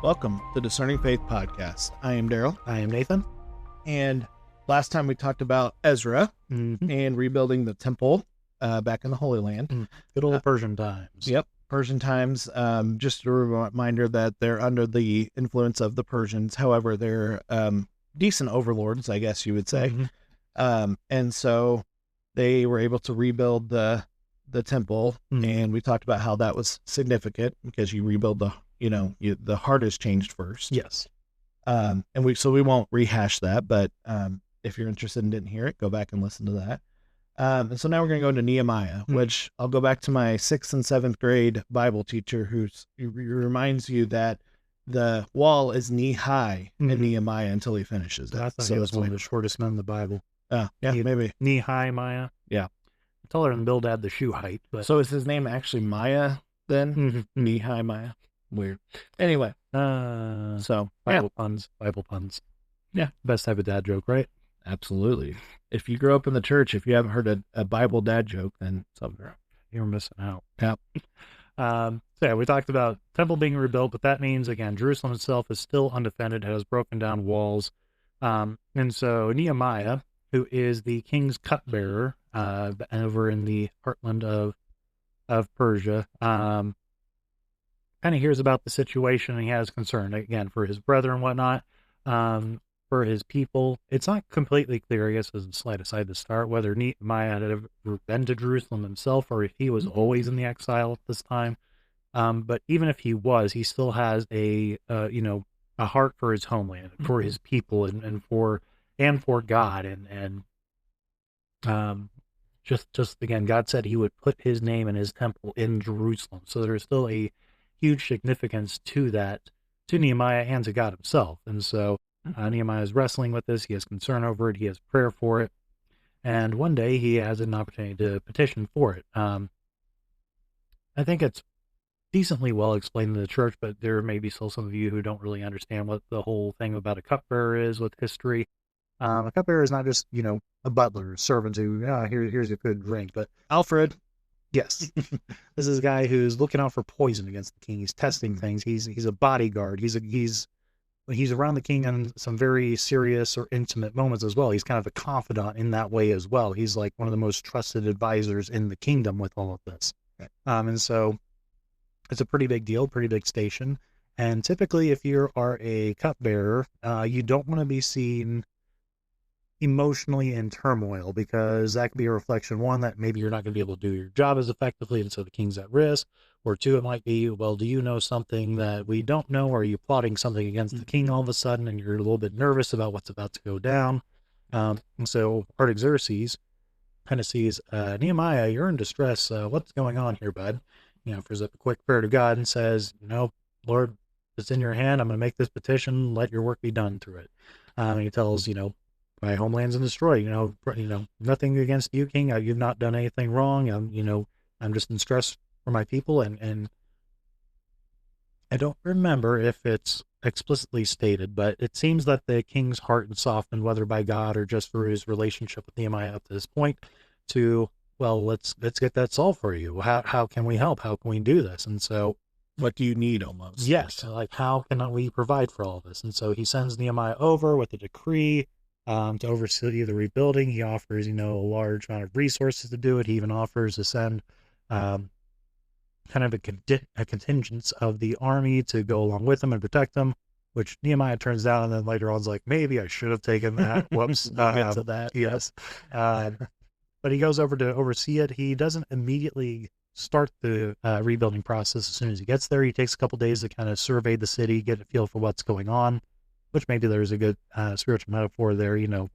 Welcome to Discerning Faith Podcast. I am Daryl. I am Nathan. And last time we talked about Ezra and rebuilding the temple back in the Holy Land. Good old Persian times. Yep, Persian times. Just a reminder that they're under the influence of the Persians. However, they're decent overlords, I guess you would say. And so they were able to rebuild the temple, and we talked about how that was significant because you rebuild the heart is changed first. Yes. And we won't rehash that, but if you're interested and didn't hear it, go back and listen to that. And so now we're going to go into Nehemiah, which I'll go back to my 6th and 7th grade Bible teacher who reminds you that the wall is knee high in Nehemiah until he finishes it. I thought he was one of the shortest men in the Bible. Yeah, maybe. Knee high Maya. Yeah. Taller than Bildad the shoe height. But... So is his name actually Maya then? Knee high Maya. Weird. Anyway. So Bible puns. Yeah. Best type of dad joke, right? Absolutely. If you grew up in the church, if you haven't heard a Bible dad joke, then something wrong. You're missing out. Yep. So yeah, we talked about temple being rebuilt, but that means, again, Jerusalem itself is still undefended, has broken down walls. And so Nehemiah, who is the king's cupbearer over in the heartland of Persia, kind of hears about the situation, and he has concern, again, for his brother and whatnot, for his people. It's not completely clear, I guess, as a slight aside to start, whether Nehemiah had ever been to Jerusalem himself or if he was always in the exile at this time. But even if he was, he still has a heart for his homeland, for his people, and for God, and just again, God said he would put his name and his temple in Jerusalem. So there's still a huge significance to that, to Nehemiah and to God himself. And so Nehemiah is wrestling with this. He has concern over it. He has prayer for it. And one day he has an opportunity to petition for it. I think it's decently well explained in the church, but there may be still some of you who don't really understand what the whole thing about a cupbearer is with history. A cupbearer is not just, a butler, a servant who, here's a good drink, but Alfred. Yes. This is a guy who's looking out for poison against the king. He's testing things. He's a bodyguard. He's around the king in some very serious or intimate moments as well. He's kind of a confidant in that way as well. He's like one of the most trusted advisors in the kingdom with all of this. Right. And so it's a pretty big deal, pretty big station. And typically, if you are a cupbearer, you don't want to be seen emotionally in turmoil, because that could be a reflection, one, that maybe you're not going to be able to do your job as effectively, and so the king's at risk, or two, it might be, well, do you know something that we don't know, or are you plotting something against the king all of a sudden, and you're a little bit nervous about what's about to go down. And so Artaxerxes kind of sees, Nehemiah, you're in distress, what's going on here, bud? Offers up a quick prayer to God and says, Lord, it's in your hand, I'm going to make this petition, let your work be done through it. And he tells, my homeland's in destroy, nothing against you, king. You've not done anything wrong. I'm just in stress for my people. And I don't remember if it's explicitly stated, but it seems that the king's heart is softened, whether by God or just for his relationship with Nehemiah up to this point, to, well, let's get that solved for you. How can we help? How can we do this? And so, what do you need, almost? Yes. Like, how can we provide for all this? And so he sends Nehemiah over with a decree to oversee the rebuilding. He offers, a large amount of resources to do it. He even offers to send kind of a contingent of the army to go along with him and protect them, which Nehemiah turns down, and then later on is like, maybe I should have taken that. Whoops. Get to that. Yes. But he goes over to oversee it. He doesn't immediately start the rebuilding process as soon as he gets there. He takes a couple days to kind of survey the city, get a feel for what's going on, which maybe there's a good spiritual metaphor there. Don't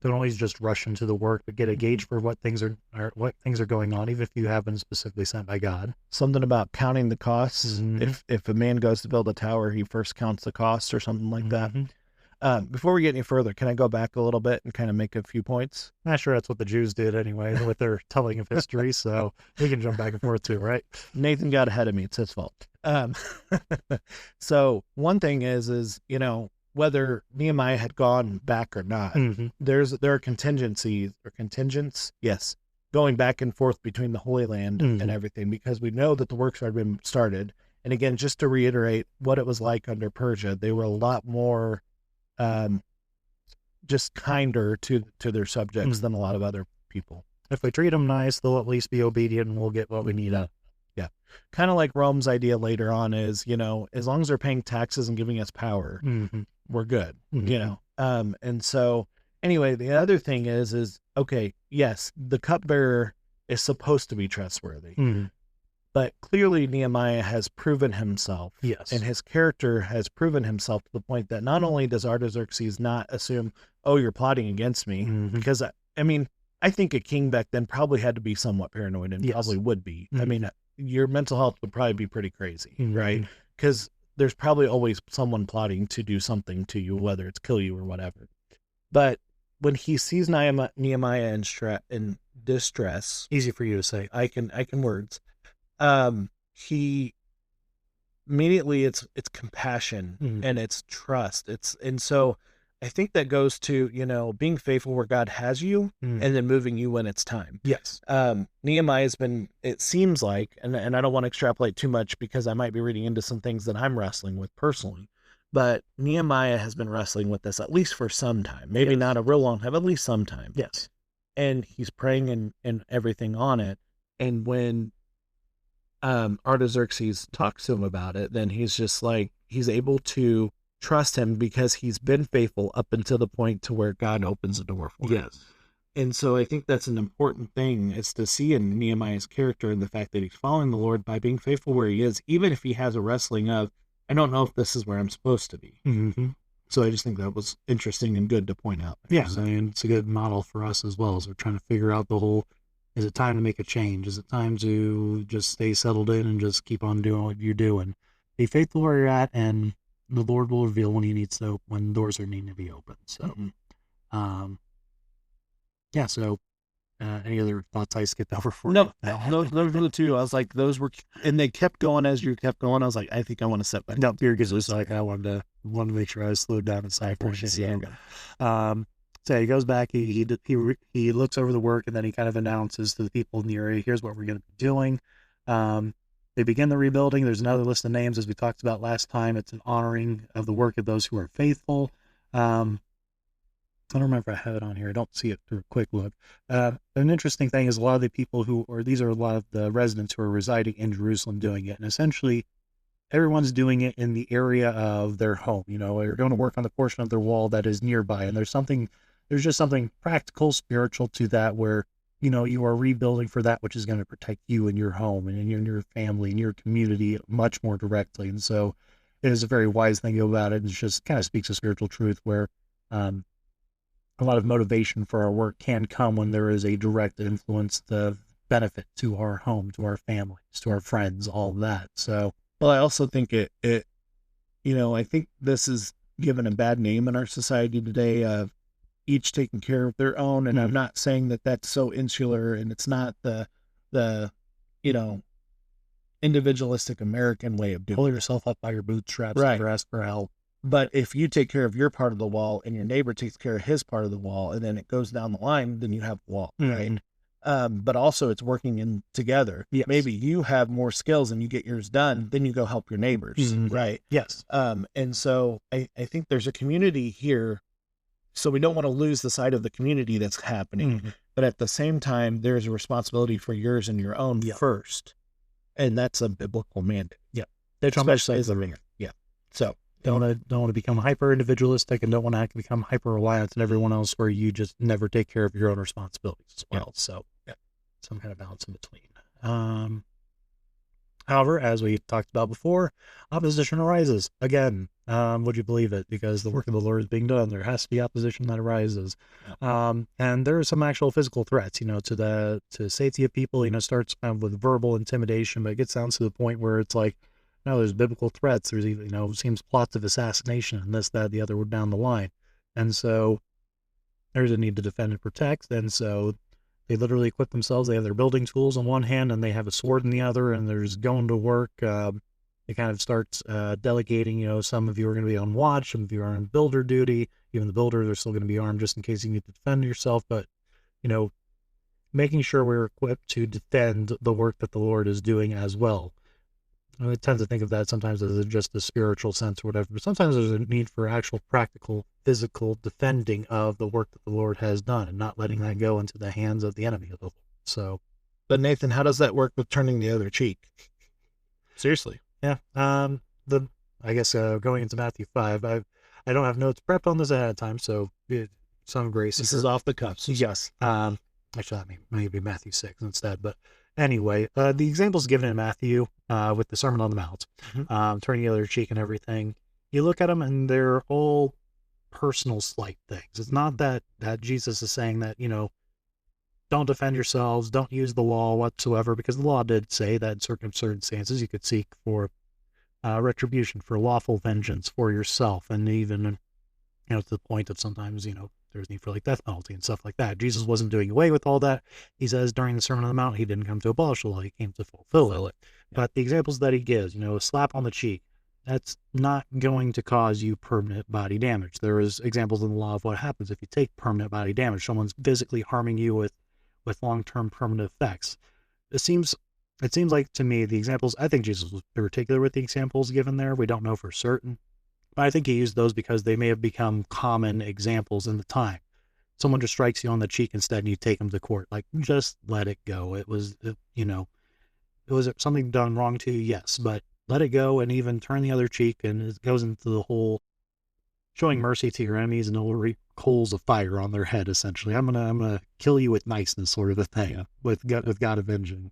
always just rush into the work, but get a gauge for what things are going on, even if you have been specifically sent by God. Something about counting the costs. If a man goes to build a tower, he first counts the costs or something like that. Before we get any further, can I go back a little bit and kind of make a few points? Not sure that's what the Jews did anyway, with their telling of history, so we can jump back and forth too, right? Nathan got ahead of me. It's his fault. So one thing is, whether Nehemiah had gone back or not, there are contingencies or contingents, going back and forth between the Holy Land and everything, because we know that the works had been started And again, just to reiterate what it was like under Persia, they were a lot more um, just kinder to their subjects than a lot of other people. If we treat them nice, they'll at least be obedient and we'll get what we need out. Yeah. Kind of like Rome's idea later on is, as long as they're paying taxes and giving us power, we're good, And so anyway, the other thing is, okay, yes, the cupbearer is supposed to be trustworthy, but clearly Nehemiah has proven himself. Yes. And his character has proven himself to the point that not only does Artaxerxes not assume, oh, you're plotting against me, because I think a king back then probably had to be somewhat paranoid and probably would be. I mean, your mental health would probably be pretty crazy, right? Because there's probably always someone plotting to do something to you, whether it's kill you or whatever. But when he sees Nehemiah in distress, easy for you to say. I can words. He immediately it's compassion and it's trust. And so I think that goes to, being faithful where God has you and then moving you when it's time. Yes. Nehemiah's been, it seems like, and I don't want to extrapolate too much because I might be reading into some things that I'm wrestling with personally, but Nehemiah has been wrestling with this at least for some time, maybe not a real long time, at least some time. Yes. And he's praying and everything on it. And when Artaxerxes talks to him about it, then he's just like, he's able to trust him because he's been faithful up until the point to where God opens the door for him. Yes. And so I think that's an important thing is to see in Nehemiah's character and the fact that he's following the Lord by being faithful where he is, even if he has a wrestling of, I don't know if this is where I'm supposed to be. So I just think that was interesting and good to point out. Yeah, I mean, it's a good model for us as well as we're trying to figure out the whole, is it time to make a change? Is it time to just stay settled in and just keep on doing what you're doing? Be faithful where you're at, and the Lord will reveal when he needs to, when doors are needing to be opened. So, yeah. So, any other thoughts I skipped over for you? No, those were the two. I was like, those were, and they kept going as you kept going. I was like, I think I want to set back. No, because it was like I wanted to make sure I was slowed down and side portions. Yeah. So he goes back. He looks over the work, and then he kind of announces to the people in the area, "Here's what we're going to be doing." They begin the rebuilding. There's another list of names, as we talked about last time. It's an honoring of the work of those who are faithful. I don't remember if I have it on here. I don't see it through a quick look. An interesting thing is a lot of the people these are a lot of the residents who are residing in Jerusalem doing it. And essentially, everyone's doing it in the area of their home. They're going to work on the portion of their wall that is nearby. And there's just something practical, spiritual to that where, you are rebuilding for that which is going to protect you and your home and in your family and your community much more directly. And so it is a very wise thing about it. It just kind of speaks a spiritual truth where a lot of motivation for our work can come when there is a direct influence, the benefit to our home, to our families, to our friends, all of that. So, well, I also think I think this is given a bad name in our society today of each taking care of their own. And I'm not saying that that's so insular and it's not the individualistic American way of doing it. Pull yourself up by your bootstraps, right, and ask for help. But if you take care of your part of the wall and your neighbor takes care of his part of the wall, and then it goes down the line, then you have a wall, right? But also it's working in together. Yes. Maybe you have more skills and you get yours done, then you go help your neighbors, right? Yes. And so I think there's a community here. So we don't want to lose the sight of the community that's happening. But at the same time, there's a responsibility for yours and your own first. And that's a biblical mandate. Yeah. Especially as a man. Yeah. So don't want to become hyper individualistic and don't want to become hyper reliant on everyone else where you just never take care of your own responsibilities as well. So some kind of balance in between. However, as we talked about before, opposition arises again. Would you believe it? Because the work of the Lord is being done. There has to be opposition that arises. And there are some actual physical threats, to safety of people, starts kind of with verbal intimidation, but it gets down to the point where it's like, no, there's biblical threats. There's even, seems plots of assassination and this, that, the other down the line. And so there's a need to defend and protect. And so they literally equip themselves. They have their building tools in one hand and they have a sword in the other, and there's going to work. It kind of starts delegating, some of you are going to be on watch, some of you are on builder duty. Even the builder, they're still going to be armed just in case you need to defend yourself. But, making sure we're equipped to defend the work that the Lord is doing as well. I tend to think of that sometimes as just a spiritual sense or whatever, but sometimes there's a need for actual practical, physical defending of the work that the Lord has done and not letting that go into the hands of the enemy of the Lord. So, But Nathan, how does that work with turning the other cheek? Seriously. yeah. The I guess going into Matthew 5, I don't have notes prepped on this ahead of time, so some grace. This is off the cuffs. Yes. Actually, that may be Matthew 6 instead. But anyway, the examples given in Matthew with the Sermon on the Mount, turning the other cheek and everything, you look at them and they're all personal slight things. It's not that Jesus is saying that, don't defend yourselves, don't use the law whatsoever, because the law did say that in certain circumstances you could seek for retribution, for lawful vengeance for yourself, and even, to the point of sometimes, there's need for like death penalty and stuff like that. Jesus wasn't doing away with all that. He says during the Sermon on the Mount, he didn't come to abolish the law, he came to fulfill it. Yeah. But the examples that he gives, a slap on the cheek, that's not going to cause you permanent body damage. There is examples in the law of what happens if you take permanent body damage. Someone's physically harming you with long-term permanent effects. It seems like to me the examples, I think Jesus was particular with the examples given there. We don't know for certain, but I think he used those because they may have become common examples in the time. Someone just strikes you on the cheek instead and you take them to court. Like, just let it go. It was something done wrong to you, yes, but let it go, and even turn the other cheek, and it goes into the whole showing mercy to your enemies and it'll coals of fire on their head, essentially. I'm gonna kill you with niceness, sort of a thing, yeah. with God avenging.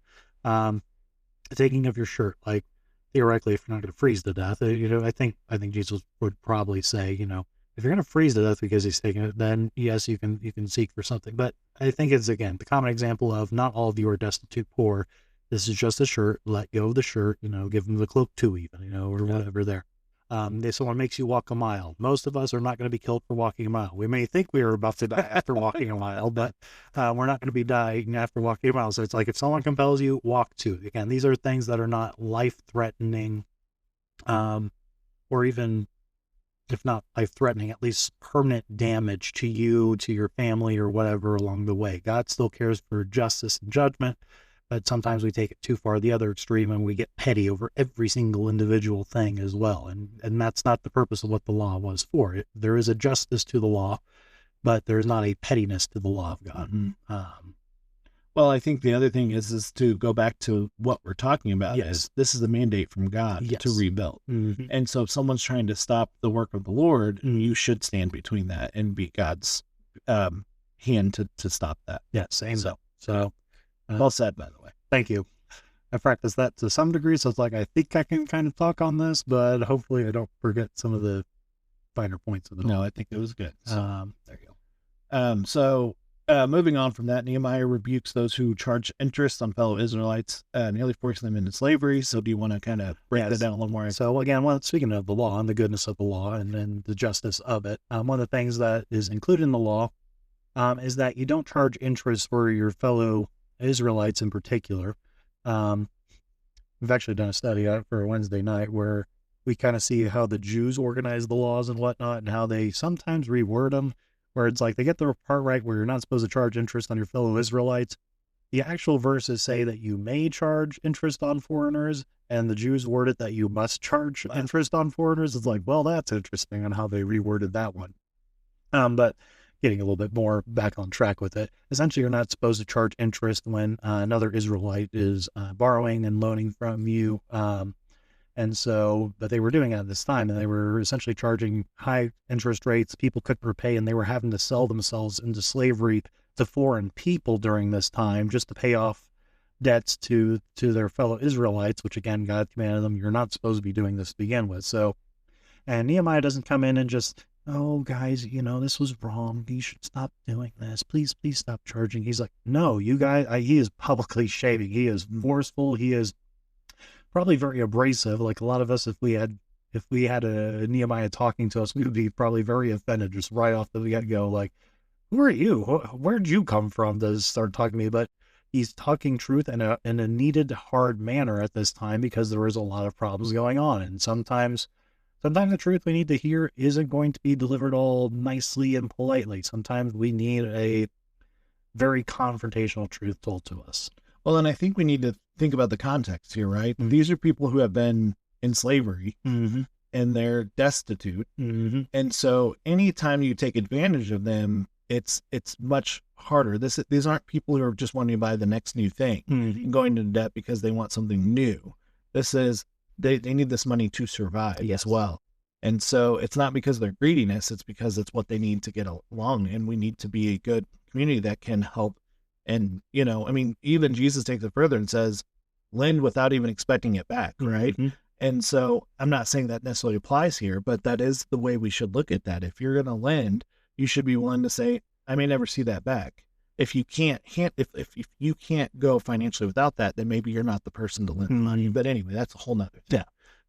Taking of your shirt, like theoretically, if you're not gonna freeze to death, I think Jesus would probably say, if you're gonna freeze to death because he's taking it, then yes, you can seek for something. But I think it's again the common example of not all of you are destitute poor. This is just a shirt. Let go of the shirt. Give them the cloak too, even or whatever there. If someone makes you walk a mile, most of us are not going to be killed for walking a mile. We may think we are about to die after walking a mile, but we're not going to be dying after walking a mile. So it's like if someone compels you, walk two. Again, these are things that are not life-threatening, or even, if not life-threatening, at least permanent damage to you, to your family, or whatever along the way. God still cares for justice and judgment, but sometimes we take it too far the other extreme and we get petty over every single individual thing as well. And that's not the purpose of what the law was for. There is a justice to the law, but there's not a pettiness to the law of God. Mm-hmm. Well, I think the other thing is to go back to what we're talking about. Yes. Is this is a mandate from God yes. to rebuild. Mm-hmm. And so if someone's trying to stop the work of the Lord, you should stand between that and be God's hand to stop that. Yeah, same. So well said, by the way. Thank you. I practiced that to some degree, so it's like I think I can kind of talk on this, but hopefully I don't forget some of the finer points of it. No, I think it was good. So, there you go. So moving on from that, Nehemiah rebukes those who charge interest on fellow Israelites, nearly forcing them into slavery. So do you want to kind of break that down a little more? So again, speaking of the law and the goodness of the law and the justice of it, one of the things that is included in the law is that you don't charge interest for your fellow Israelites in particular. We've actually done a study for a Wednesday night where we kind of see how the Jews organize the laws and whatnot, and how they sometimes reword them, where it's like they get the part right where you're not supposed to charge interest on your fellow Israelites. The actual verses say that you may charge interest on foreigners, and the Jews word it that you must charge interest on foreigners. It's like, well, that's interesting on how they reworded that one. But getting a little bit more back on track with it. Essentially, you're not supposed to charge interest when another Israelite is borrowing and loaning from you. But they were doing it at this time, and they were essentially charging high interest rates. People couldn't repay, and they were having to sell themselves into slavery to foreign people during this time just to pay off debts to their fellow Israelites, which again, God commanded them, you're not supposed to be doing this to begin with. So, and Nehemiah doesn't come in and just, oh, guys, this was wrong. You should stop doing this. Please stop charging. He's like, no, you guys, he is publicly shaming. He is forceful. He is probably very abrasive. Like a lot of us, if we had a Nehemiah talking to us, we would be probably very offended just right off the get-go. Like, who are you? Where'd you come from to start talking to me? But he's talking truth in a needed, hard manner at this time because there is a lot of problems going on. And sometimes the truth we need to hear isn't going to be delivered all nicely and politely. Sometimes we need a very confrontational truth told to us. Well, and I think we need to think about the context here, right? Mm-hmm. These are people who have been in slavery Mm-hmm. and they're destitute. Mm-hmm. And so anytime you take advantage of them, it's much harder. These aren't people who are just wanting to buy the next new thing and going into debt because they want something new. This is they need this money to survive as well. And so it's not because of their greediness, it's because it's what they need to get along. And we need to be a good community that can help. And, I mean, even Jesus takes it further and says, lend without even expecting it back, right? Mm-hmm. And so I'm not saying that necessarily applies here, but that is the way we should look at that. If you're going to lend, you should be willing to say, I may never see that back. If you can't, if you can't go financially without that, then maybe you're not the person to lend money. But anyway, that's a whole nother thing.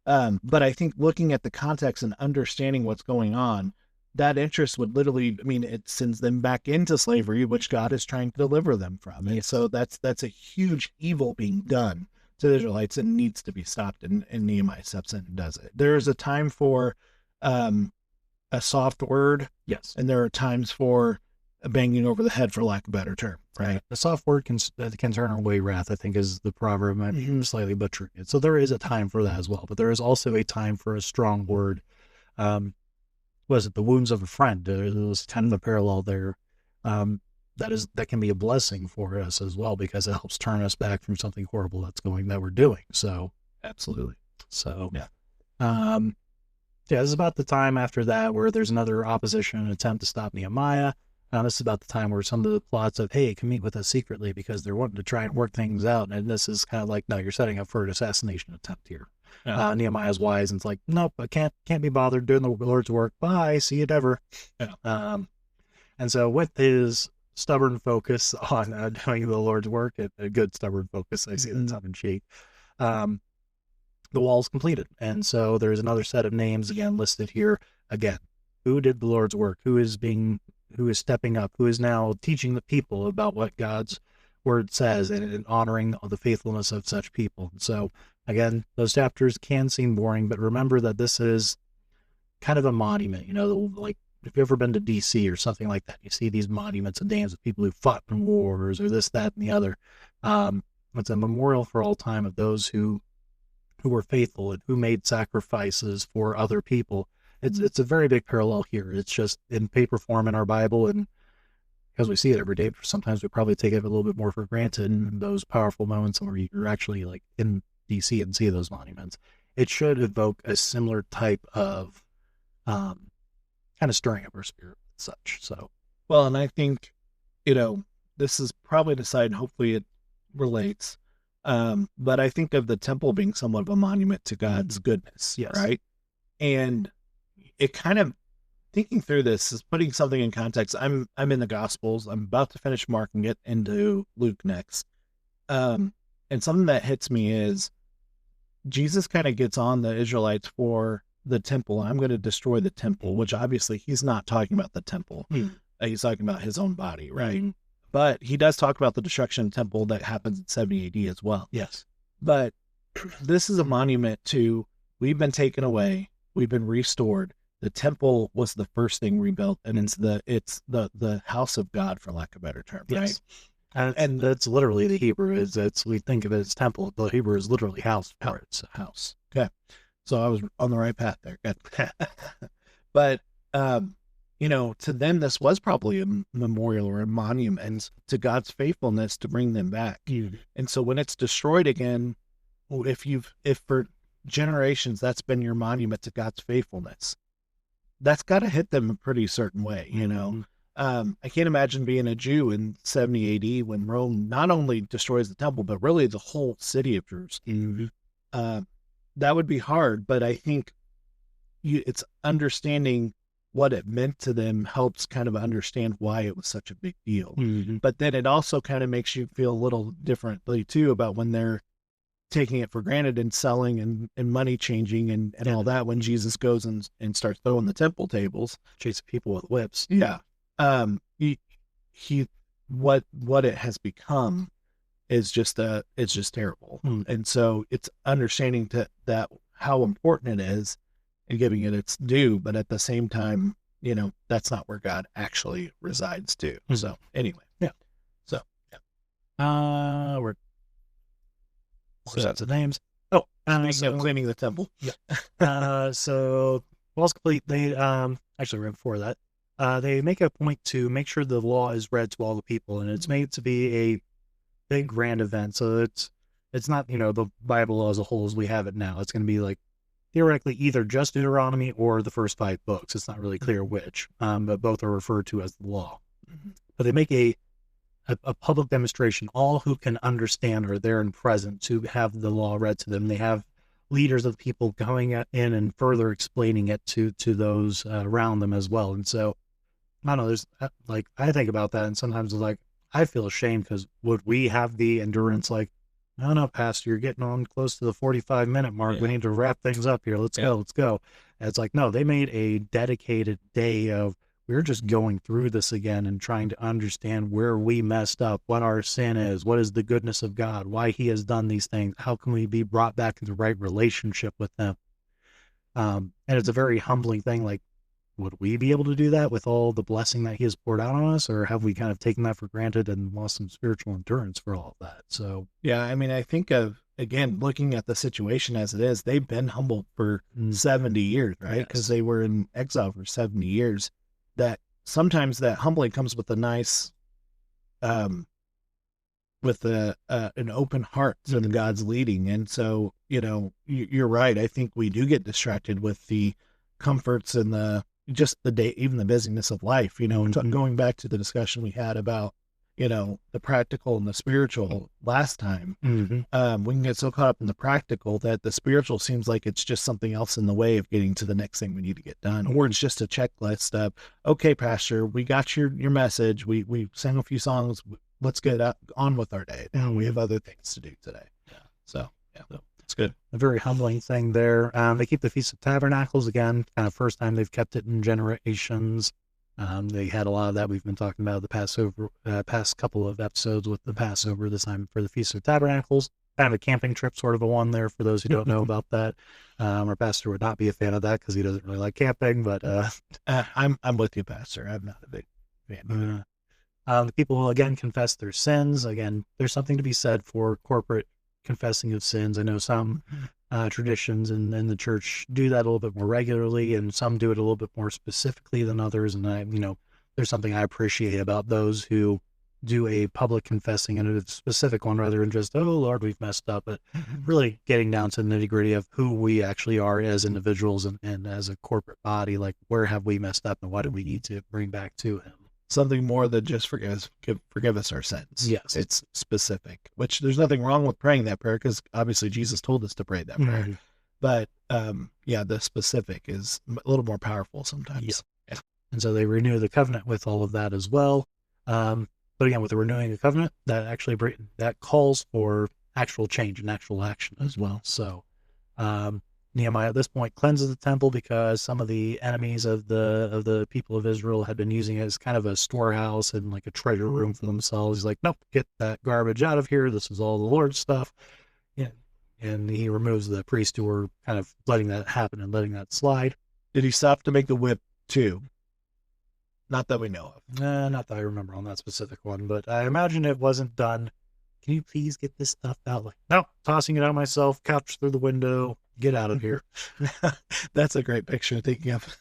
Yeah. But I think looking at the context and understanding what's going on, that interest would literally, I mean, it sends them back into slavery, which God is trying to deliver them from. And so that's a huge evil being done to the Israelites. It needs to be stopped, and Nehemiah steps in and does it. There is a time for a soft word. Yes. And there are times for a banging over the head, for lack of a better term, right? The soft word can turn away wrath, I think, is the proverb. I'm slightly butchering it. So there is a time for that as well, but there is also a time for a strong word. Was it the wounds of a friend? There's kind of a parallel there. That can be a blessing for us as well, because it helps turn us back from something horrible that we're doing. So absolutely. So yeah. This is about the time after that where there's another opposition and attempt to stop Nehemiah. This is about the time where some of the plots of, hey, come meet with us secretly because they're wanting to try and work things out. And this is kind of like, no, you're setting up for an assassination attempt here. Yeah. Nehemiah's wise and it's like, nope, I can't be bothered doing the Lord's work. Bye, see you never. Yeah. And so with his stubborn focus on doing the Lord's work, a good stubborn focus, I see that tongue in cheek, the wall's completed. And so there's another set of names again listed here. Again, who did the Lord's work? Who is stepping up? Who is now teaching the people about what God's word says and honoring the faithfulness of such people? And so again, those chapters can seem boring, but remember that this is kind of a monument, like if you've ever been to DC or something like that, you see these monuments and names of people who fought in wars or this, that, and the other. It's a memorial for all time of those who were faithful and who made sacrifices for other people. It's a very big parallel here. It's just in paper form in our Bible, and because we see it every day, sometimes we probably take it a little bit more for granted in those powerful moments where you're actually like in DC and see those monuments. It should evoke a similar type of kind of stirring up our spirit and such. So, well, and I think, this is probably the side, hopefully it relates. But I think of the temple being somewhat of a monument to God's goodness. Yes. Right. And it kind of, thinking through this is putting something in context. I'm in the Gospels. I'm about to finish marking it into Luke next. And something that hits me is Jesus kind of gets on the Israelites for the temple. I'm going to destroy the temple, which obviously he's not talking about the temple. He's talking about his own body, right? But he does talk about the destruction of the temple that happens in 70 AD as well. Yes. But this is a monument to, we've been taken away. We've been restored. The temple was the first thing rebuilt, and it's the house of God, for lack of a better term, right? And that's literally the Hebrew. We think of it as temple. The Hebrew is literally house for it. It's a house. Okay. So I was on the right path there. Good. But, to them, this was probably a memorial or a monument to God's faithfulness to bring them back. And so when it's destroyed again, if for generations that's been your monument to God's faithfulness, that's got to hit them a pretty certain way, I can't imagine being a Jew in 70 AD when Rome not only destroys the temple, but really the whole city of Jerusalem. That would be hard, but I think it's understanding what it meant to them helps kind of understand why it was such a big deal. But then it also kind of makes you feel a little differently too about when they're taking it for granted and selling and money changing and all that, when Jesus goes and starts throwing the temple tables, chasing people with whips. Yeah. What it has become is just terrible. And so it's understanding that how important it is and giving it its due, but at the same time, that's not where God actually resides too. So anyway, yeah. So, yeah. We're more sets of names. Oh, so cleaning the temple. Yeah. So law's complete. They actually right before that, they make a point to make sure the law is read to all the people, and it's made to be a big grand event. So it's not the Bible as a whole as we have it now. It's going to be like theoretically either just Deuteronomy or the first 5 books. It's not really clear which, but both are referred to as the law. But they make a public demonstration. All who can understand are there and present to have the law read to them. They have leaders of the people going in and further explaining it to those around them as well. And so, I don't know, there's like, I think about that, and sometimes it's like, I feel ashamed because would we have the endurance like, I don't know, Pastor, you're getting on close to the 45-minute mark. We need to wrap things up here. Let's go. And it's like, no, they made a dedicated day of, we're just going through this again and trying to understand where we messed up, what our sin is, what is the goodness of God, why he has done these things, how can we be brought back into the right relationship with them. And it's a very humbling thing. Like, would we be able to do that with all the blessing that he has poured out on us, or have we kind of taken that for granted and lost some spiritual endurance for all of that? So, yeah, I mean, I think of, again, looking at the situation as it is, they've been humbled for 70 years, right? Because they were in exile for 70 years. That sometimes that humbling comes with a nice, with an open heart to God's leading. And so, you're right. I think we do get distracted with the comforts and just the day, even the busyness of life, going back to the discussion we had about, the practical and the spiritual last time. We can get so caught up in the practical that the spiritual seems like it's just something else in the way of getting to the next thing we need to get done. Or it's just a checklist of, okay, Pastor, we got your message. We sang a few songs. Let's get on with our day. And we have other things to do today. So it's good. A very humbling thing there. They keep the Feast of Tabernacles again, kind of first time they've kept it in generations. They had a lot of that. We've been talking about the Passover, past couple of episodes with the Passover, this time for the Feast of Tabernacles. Kind of a camping trip, sort of a one there for those who don't know about that. Our pastor would not be a fan of that because he doesn't really like camping, but I'm with you, Pastor. I'm not a big fan. The people will again confess their sins. Again, there's something to be said for corporate confessing of sins. I know some traditions in the church do that a little bit more regularly, and some do it a little bit more specifically than others. And there's something I appreciate about those who do a public confessing and a specific one rather than just, oh Lord, we've messed up, but really getting down to the nitty gritty of who we actually are as individuals and as a corporate body. Like, where have we messed up and what do we need to bring back to him? Something more than just forgive us our sins. Yes. It's specific, which there's nothing wrong with praying that prayer because obviously Jesus told us to pray that prayer. But the specific is a little more powerful sometimes. Yeah. And so they renew the covenant with all of that as well. But again, with the renewing the covenant, that calls for actual change and actual action as well. So Nehemiah at this point cleanses the temple because some of the enemies of the people of Israel had been using it as kind of a storehouse and like a treasure room for themselves. He's like, nope, get that garbage out of here. This is all the Lord's stuff. Yeah. And he removes the priests who were kind of letting that happen and letting that slide. Did he stop to make the whip too? Not that we know of. Not that I remember on that specific one, but I imagine it wasn't done. Can you please get this stuff out? Like, no, tossing it out myself, couch through the window, get out of here. That's a great picture, thinking of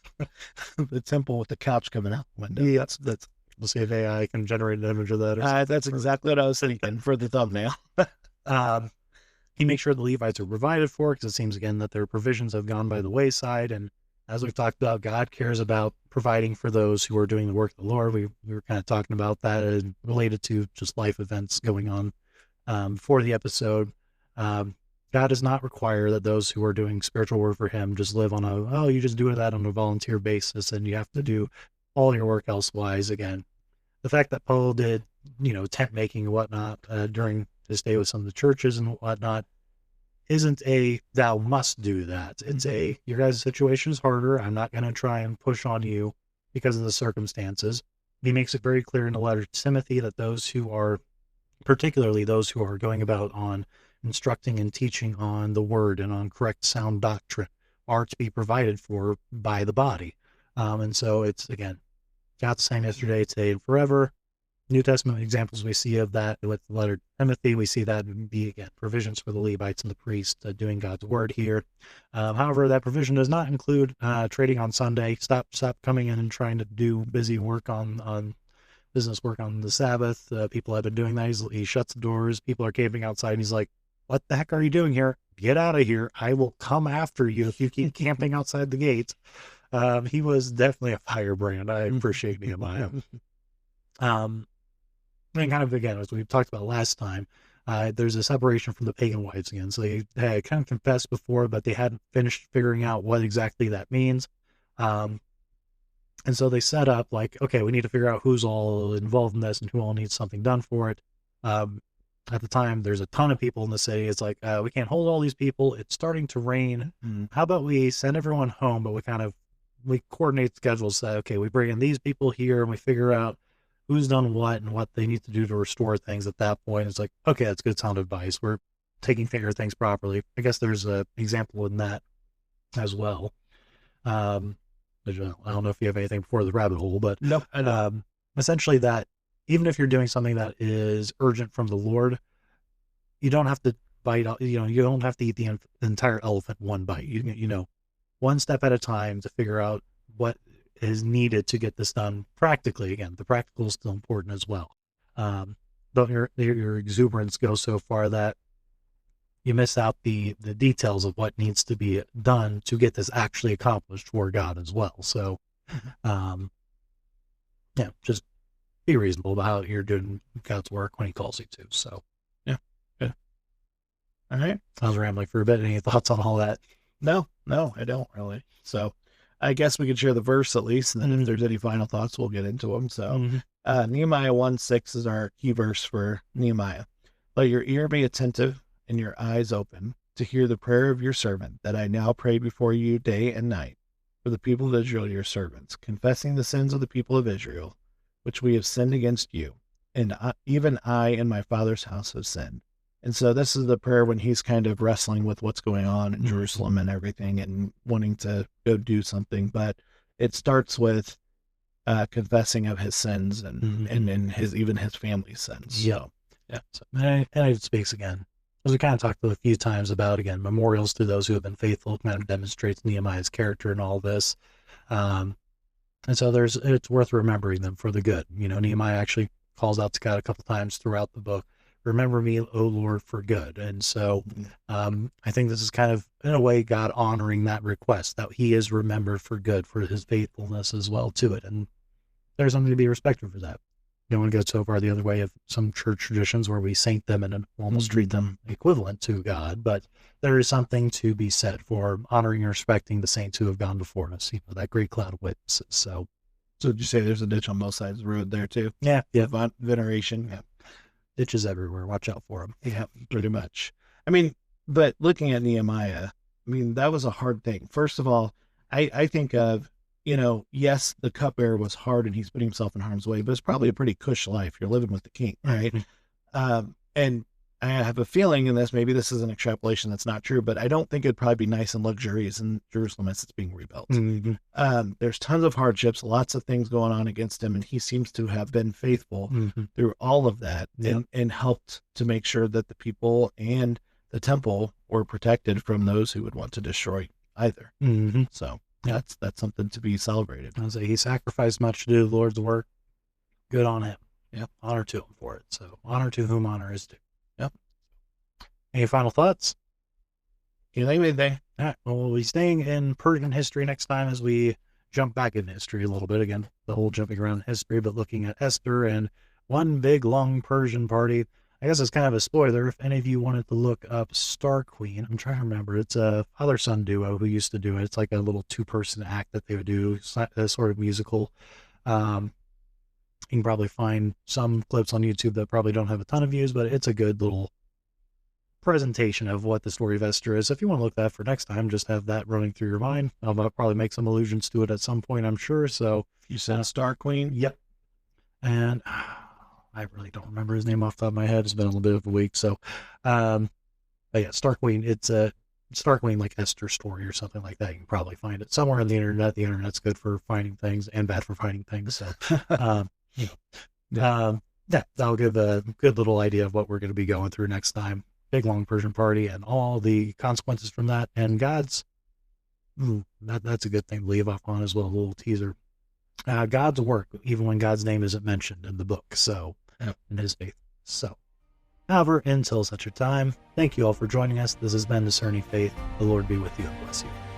the temple with the couch coming out the window. Yeah, that's we'll see if AI can generate an image of that. That's exactly what I was thinking for the thumbnail. He makes sure the Levites are provided for because it seems again that their provisions have gone by the wayside. And as we've talked about, God cares about providing for those who are doing the work of the Lord. We were kind of talking about that and related to just life events going on for the episode. God does not require that those who are doing spiritual work for him just live on you just do that on a volunteer basis and you have to do all your work elsewise. Again, the fact that Paul did, tent making and whatnot during his stay with some of the churches and whatnot isn't thou must do that. It's your guys' situation is harder. I'm not going to try and push on you because of the circumstances. He makes it very clear in the letter to Timothy that particularly those who are going about on instructing and teaching on the word and on correct sound doctrine are to be provided for by the body. And so it's, again, God's the same yesterday, today, and forever. New Testament examples we see of that with the letter to Timothy. We see that be, again, provisions for the Levites and the priests doing God's word here. However, that provision does not include trading on Sunday. Stop coming in and trying to do busy work on business work on the Sabbath. People have been doing that. He shuts the doors. People are camping outside, and he's like, what the heck are you doing here? Get out of here. I will come after you if you keep camping outside the gates. He was definitely a firebrand. I appreciate Nehemiah. And kind of, again, as we've talked about last time, there's a separation from the pagan wives again. So they had kind of confessed before, but they hadn't finished figuring out what exactly that means. And so they set up like, okay, we need to figure out who's all involved in this and who all needs something done for it. At the time, there's a ton of people in the city. It's like, we can't hold all these people. It's starting to rain. How about we send everyone home, but we coordinate schedules. Say, okay, we bring in these people here and we figure out who's done what and what they need to do to restore things at that point. It's like, okay, that's good sound advice. We're taking care of things properly. I guess there's an example in that as well. I don't know if you have anything before the rabbit hole, but nope. Essentially that even if you're doing something that is urgent from the Lord, you don't have to bite, you don't have to eat the entire elephant one bite, one step at a time to figure out what is needed to get this done practically. Again, the practical is still important as well. Don't your exuberance go so far that you miss out the details of what needs to be done to get this actually accomplished for God as well. So, just be reasonable about how you're doing God's work when he calls you to. So, yeah. Good. All right. I was rambling for a bit. Any thoughts on all that? No, I don't really. So I guess we could share the verse at least, and then if there's any final thoughts, we'll get into them. So Nehemiah 1:6 is our key verse for Nehemiah. Let your ear be attentive and your eyes open to hear the prayer of your servant that I now pray before you day and night for the people of Israel, your servants, confessing the sins of the people of Israel, which we have sinned against you. And even I and my father's house have sinned. And so this is the prayer when he's kind of wrestling with what's going on in Jerusalem and everything and wanting to go do something. But it starts with confessing of his sins and even his family's sins. Yeah. So, yeah. So, and it speaks again, as we kind of talked a few times about, again, memorials to those who have been faithful, kind of demonstrates Nehemiah's character and all this. And so it's worth remembering them for the good. Nehemiah actually calls out to God a couple times throughout the book. Remember me, O Lord, for good. And so I think this is kind of, in a way, God honoring that request, that he is remembered for good, for his faithfulness as well to it. And there's something to be respected for that. You don't want to go so far the other way of some church traditions where we saint them and almost treat them equivalent to God. But there is something to be said for honoring and respecting the saints who have gone before us, that great cloud of witnesses. So did you say there's a ditch on both sides of the road there too? Yeah. Veneration. Yeah. Ditches everywhere. Watch out for them. Yeah, pretty much. I mean, but looking at Nehemiah, that was a hard thing. First of all, I think of, yes, the cupbearer was hard and he's putting himself in harm's way, but it's probably a pretty cush life. You're living with the king, right? And I have a feeling in this, maybe this is an extrapolation that's not true, but I don't think it'd probably be nice and luxurious in Jerusalem as it's being rebuilt. There's tons of hardships, lots of things going on against him, and he seems to have been faithful through all of that and helped to make sure that the people and the temple were protected from those who would want to destroy either. So that's something to be celebrated. I was like, he sacrificed much to do the Lord's work. Good on him. Yeah, honor to him for it. So honor to whom honor is due. Yep. Any final thoughts? You think anything? All right. Well, we'll be staying in Persian history next time as we jump back in history a little bit. Again, the whole jumping around history, but looking at Esther and one big, long Persian party. I guess it's kind of a spoiler. If any of you wanted to look up Star Queen, I'm trying to remember. It's a father-son duo who used to do it. It's like a little two-person act that they would do, a sort of musical. You can probably find some clips on YouTube that probably don't have a ton of views, but it's a good little presentation of what the story of Esther is. If you want to look that for next time, just have that running through your mind. I'll probably make some allusions to it at some point, I'm sure. So you said Star Queen? Yep. And I really don't remember his name off the top of my head. It's been a little bit of a week. So, but yeah, Star Queen. It's a Star Queen, like Esther story or something like that. You can probably find it somewhere on the internet. The internet's good for finding things and bad for finding things. So, Yeah, that'll give a good little idea of what we're going to be going through next time. Big long Persian party and all the consequences from that, and God's that's a good thing to leave off on as well. A little teaser. God's work, even when God's name isn't mentioned in the book. So, in His faith. So, however, until such a time, thank you all for joining us. This has been Discerning Faith. The Lord be with you and bless you.